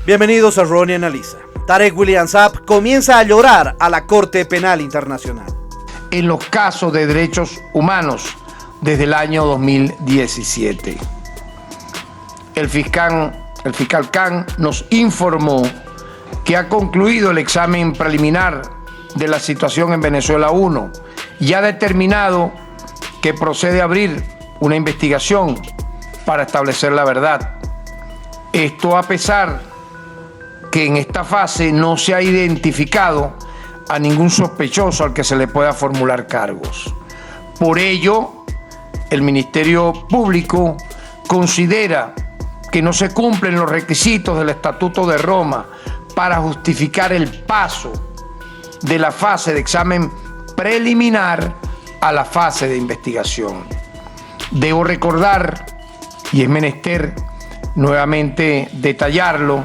Bienvenidos a Ronnie Analiza. Tarek William Saab comienza a llorar a la Corte Penal Internacional. En los casos de derechos humanos desde el año 2017. El fiscal Khan nos informó que ha concluido el examen preliminar de la situación en Venezuela 1 y ha determinado que procede a abrir una investigación para establecer la verdad. Esto a pesar que en esta fase no se ha identificado a ningún sospechoso al que se le pueda formular cargos. Por ello, el Ministerio Público considera que no se cumplen los requisitos del Estatuto de Roma para justificar el paso de la fase de examen preliminar a la fase de investigación. Debo recordar, y es menester nuevamente detallarlo,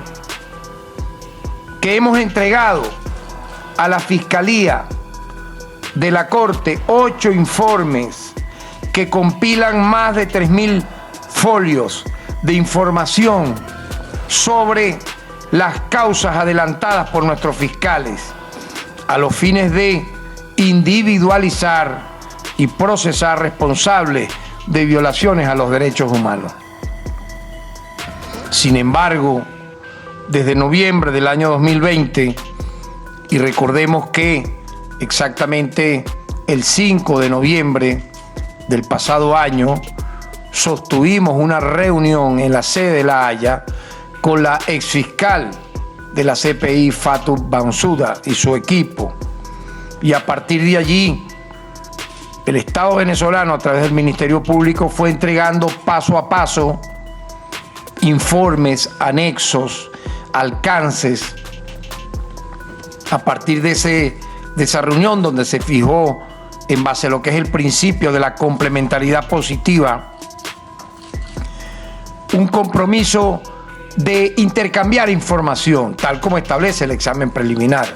que hemos entregado a la Fiscalía de la Corte 8 informes que compilan más de 3.000 folios de información sobre las causas adelantadas por nuestros fiscales a los fines de individualizar y procesar responsables de violaciones a los derechos humanos. Sin embargo, desde noviembre del año 2020, y recordemos que exactamente el 5 de noviembre del pasado año sostuvimos una reunión en la sede de La Haya con la exfiscal de la CPI, Fatou Bensouda, y su equipo. Y a partir de allí, el Estado venezolano, a través del Ministerio Público, fue entregando paso a paso informes, anexos, alcances, a partir de esa reunión donde se fijó, en base a lo que es el principio de la complementariedad positiva, un compromiso de intercambiar información, tal como establece el examen preliminar.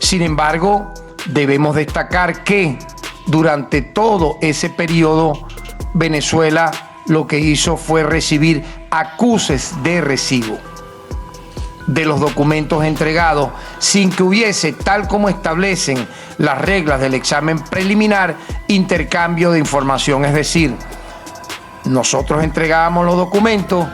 Sin embargo, debemos destacar que durante todo ese periodo, Venezuela lo que hizo fue recibir acuses de recibo de los documentos entregados sin que hubiese, tal como establecen las reglas del examen preliminar, intercambio de información. Es decir, nosotros entregábamos los documentos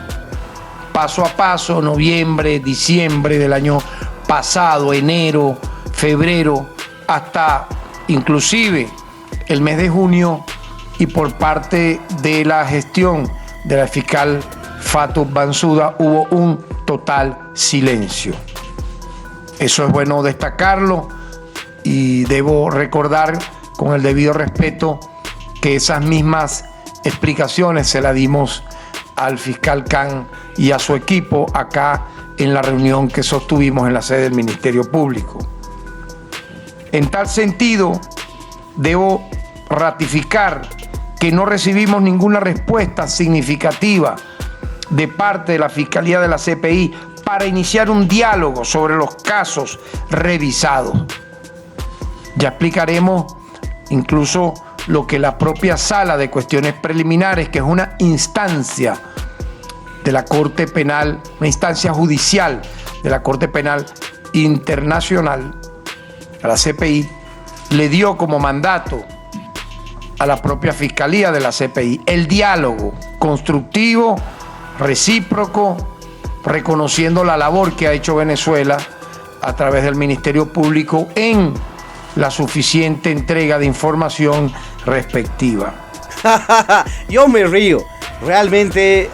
paso a paso, noviembre, diciembre del año pasado, enero, febrero, hasta inclusive el mes de junio, y por parte de la gestión de la fiscal Fatou Bensouda hubo un total silencio. Eso es bueno destacarlo, y debo recordar con el debido respeto que esas mismas explicaciones se las dimos al fiscal Khan y a su equipo acá en la reunión que sostuvimos en la sede del Ministerio Público. En tal sentido, debo ratificar que no recibimos ninguna respuesta significativa de parte de la Fiscalía de la CPI para iniciar un diálogo sobre los casos revisados. Ya explicaremos incluso lo que la propia Sala de Cuestiones Preliminares, que es una instancia de la Corte Penal, una instancia judicial de la Corte Penal Internacional, a la CPI, le dio como mandato a la propia Fiscalía de la CPI el diálogo constructivo, recíproco, reconociendo la labor que ha hecho Venezuela a través del Ministerio Público en la suficiente entrega de información respectiva. Yo me río. Realmente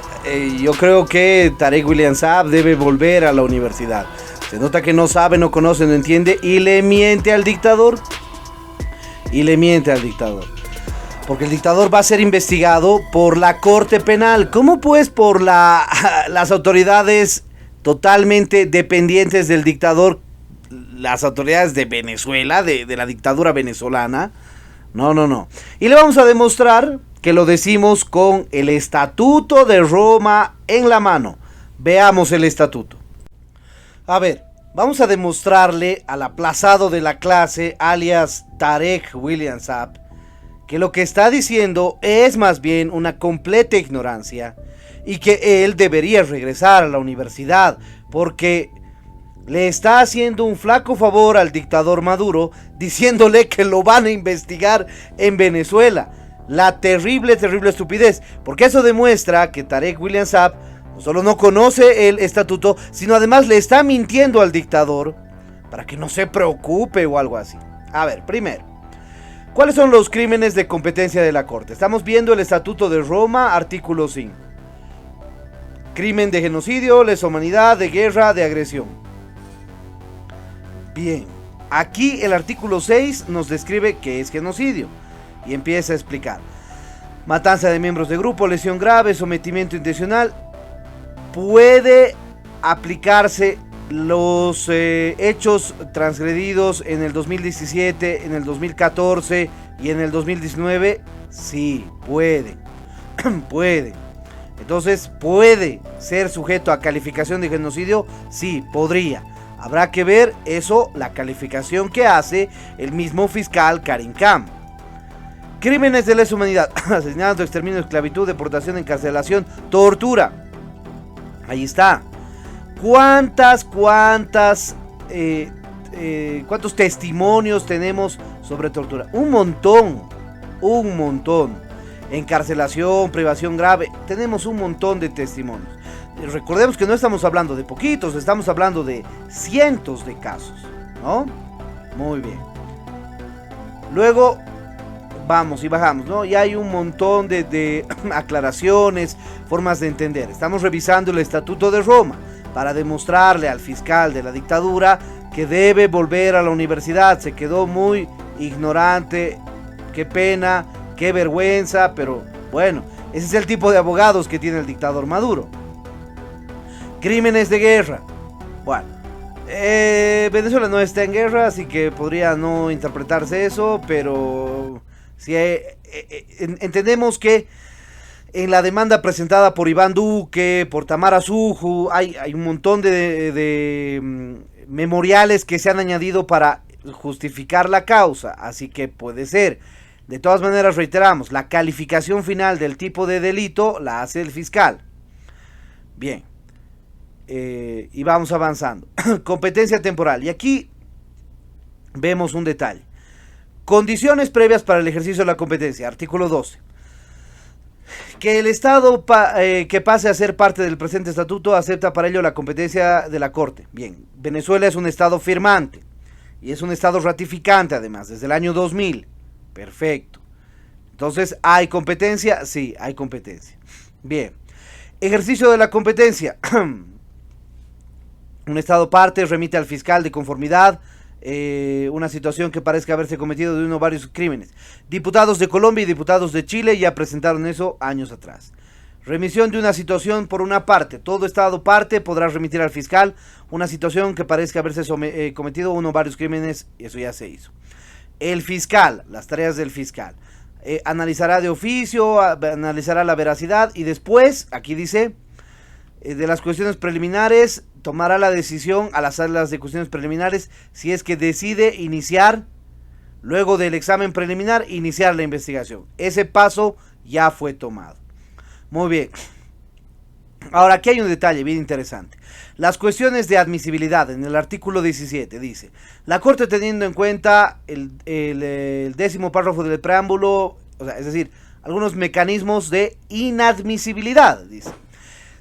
yo creo que Tarek William Saab debe volver a la universidad. Se nota que no sabe, no conoce, no entiende y le miente al dictador. Porque el dictador va a ser investigado por la Corte Penal. ¿Cómo pues por las autoridades totalmente dependientes del dictador? Las autoridades de Venezuela, de la dictadura venezolana. No. Y le vamos a demostrar que lo decimos con el Estatuto de Roma en la mano. Veamos el estatuto. A ver, vamos a demostrarle al aplazado de la clase, alias Tarek William Saab, que lo que está diciendo es más bien una completa ignorancia y que él debería regresar a la universidad porque le está haciendo un flaco favor al dictador Maduro diciéndole que lo van a investigar en Venezuela. La terrible estupidez, porque eso demuestra que Tarek William Saab no solo no conoce el estatuto, sino además le está mintiendo al dictador para que no se preocupe o algo así. A ver, primero, ¿cuáles son los crímenes de competencia de la Corte? Estamos viendo el Estatuto de Roma, artículo 5. Crimen de genocidio, lesa humanidad, de guerra, de agresión. Bien, aquí el artículo 6 nos describe qué es genocidio y empieza a explicar: matanza de miembros de grupo, lesión grave, sometimiento intencional. Puede aplicarse los hechos transgredidos en el 2017, en el 2014 y en el 2019. Sí, puede. Puede. Entonces, ¿puede ser sujeto a calificación de genocidio? Sí, podría. Habrá que ver eso, la calificación que hace el mismo fiscal Karim Khan. Crímenes de lesa humanidad: asesinato, exterminio, esclavitud, deportación, encarcelación, tortura. Ahí está. ¿Cuántos testimonios tenemos sobre tortura? Un montón. Encarcelación, privación grave, tenemos un montón de testimonios. Recordemos que no estamos hablando de poquitos, estamos hablando de cientos de casos, ¿no? Muy bien. Luego vamos y bajamos, ¿no? Y hay un montón de aclaraciones, formas de entender. Estamos revisando el Estatuto de Roma para demostrarle al fiscal de la dictadura que debe volver a la universidad. Se quedó muy ignorante, qué pena, qué vergüenza, pero bueno, ese es el tipo de abogados que tiene el dictador Maduro. Crímenes de guerra. Bueno, Venezuela no está en guerra, así que podría no interpretarse eso, pero si entendemos que en la demanda presentada por Iván Duque, por Tamara Suju, hay un montón de memoriales que se han añadido para justificar la causa, así que puede ser. De todas maneras, reiteramos, la calificación final del tipo de delito la hace el fiscal. Bien, y vamos avanzando. Competencia temporal, y aquí vemos un detalle. Condiciones previas para el ejercicio de la competencia, artículo 12. Que el Estado que pase a ser parte del presente estatuto acepta para ello la competencia de la Corte. Bien, Venezuela es un Estado firmante y es un Estado ratificante además, desde el año 2000. Perfecto. Entonces, ¿hay competencia? Sí, hay competencia. Bien, ejercicio de la competencia. Un Estado parte remite al fiscal de conformidad una situación que parezca haberse cometido de uno o varios crímenes. Diputados de Colombia y diputados de Chile ya presentaron eso años atrás. Remisión de una situación por una parte. Todo Estado parte podrá remitir al fiscal una situación que parezca haberse cometido uno o varios crímenes, y eso ya se hizo. El fiscal, las tareas del fiscal. Analizará de oficio, analizará la veracidad y después, aquí dice, de las cuestiones preliminares, tomará la decisión a las salas de cuestiones preliminares si es que decide iniciar, luego del examen preliminar, iniciar la investigación. Ese paso ya fue tomado. Muy bien. Ahora, aquí hay un detalle bien interesante. Las cuestiones de admisibilidad, en el artículo 17, dice: la Corte, teniendo en cuenta el 10º párrafo del preámbulo, o sea, es decir, algunos mecanismos de inadmisibilidad, dice.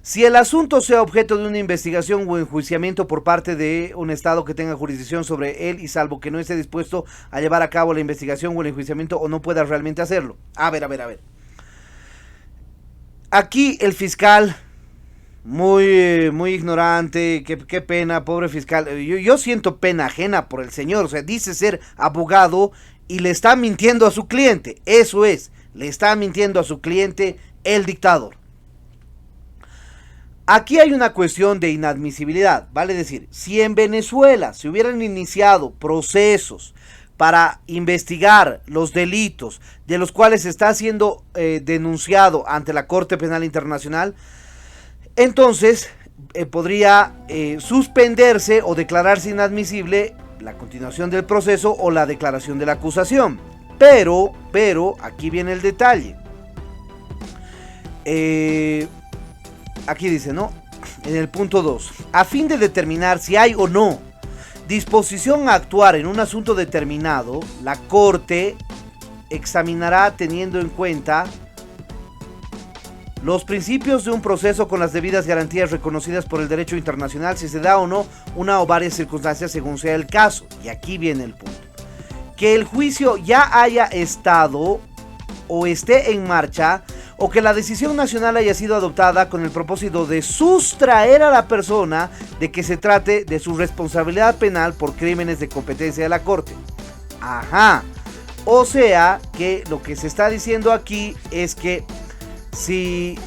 Si el asunto sea objeto de una investigación o enjuiciamiento por parte de un Estado que tenga jurisdicción sobre él y salvo que no esté dispuesto a llevar a cabo la investigación o el enjuiciamiento o no pueda realmente hacerlo. A ver. Aquí el fiscal, muy ignorante, qué pena, pobre fiscal. Yo siento pena ajena por el señor, o sea, dice ser abogado y le está mintiendo a su cliente. Eso es, le está mintiendo a su cliente el dictador. Aquí hay una cuestión de inadmisibilidad, vale decir, si en Venezuela se hubieran iniciado procesos para investigar los delitos de los cuales está siendo denunciado ante la Corte Penal Internacional, entonces podría suspenderse o declararse inadmisible la continuación del proceso o la declaración de la acusación. Pero, aquí viene el detalle. aquí dice, ¿no? En el punto 2, a fin de determinar si hay o no disposición a actuar en un asunto determinado, la Corte examinará teniendo en cuenta los principios de un proceso con las debidas garantías reconocidas por el derecho internacional, si se da o no una o varias circunstancias según sea el caso. Y aquí viene el punto. Que el juicio ya haya estado o esté en marcha, o que la decisión nacional haya sido adoptada con el propósito de sustraer a la persona de que se trate de su responsabilidad penal por crímenes de competencia de la Corte. Ajá. O sea que lo que se está diciendo aquí es que si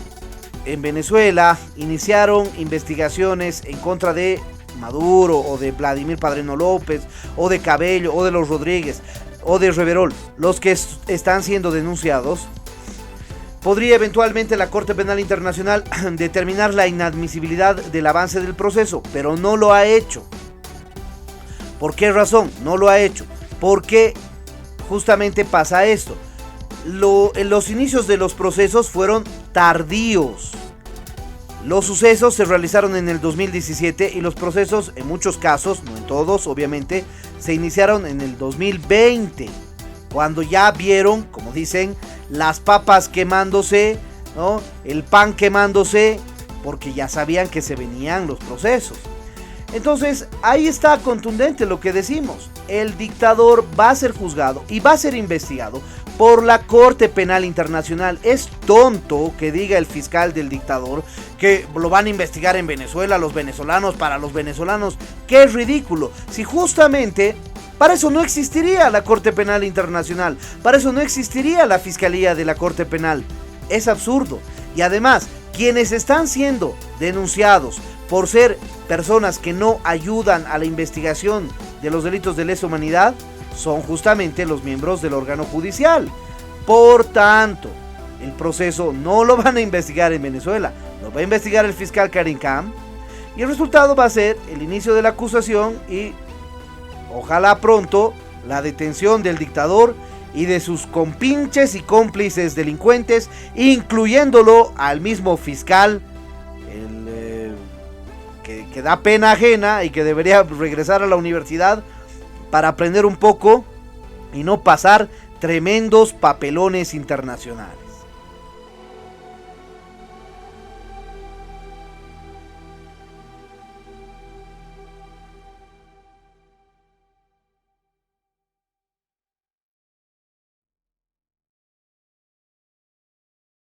en Venezuela iniciaron investigaciones en contra de Maduro o de Vladimir Padrino López o de Cabello o de los Rodríguez o de Reverol, los que están siendo denunciados, podría eventualmente la Corte Penal Internacional determinar la inadmisibilidad del avance del proceso, pero no lo ha hecho. ¿Por qué razón? No lo ha hecho. Porque justamente pasa esto. Los inicios de los procesos fueron tardíos. Los sucesos se realizaron en el 2017 y los procesos, en muchos casos, no en todos obviamente, se iniciaron en el 2020. Cuando ya vieron, como dicen, las papas quemándose, ¿no? El pan quemándose, porque ya sabían que se venían los procesos. Entonces, ahí está contundente lo que decimos. El dictador va a ser juzgado y va a ser investigado por la Corte Penal Internacional. Es tonto que diga el fiscal del dictador que lo van a investigar en Venezuela, los venezolanos, para los venezolanos. ¡Qué ridículo! Si justamente para eso no existiría la Corte Penal Internacional, para eso no existiría la Fiscalía de la Corte Penal. Es absurdo. Y además, quienes están siendo denunciados por ser personas que no ayudan a la investigación de los delitos de lesa humanidad son justamente los miembros del órgano judicial. Por tanto, el proceso no lo van a investigar en Venezuela, lo va a investigar el fiscal Karim Khan, y el resultado va a ser el inicio de la acusación y ojalá pronto la detención del dictador y de sus compinches y cómplices delincuentes, incluyéndolo al mismo fiscal, que da pena ajena y que debería regresar a la universidad para aprender un poco y no pasar tremendos papelones internacionales.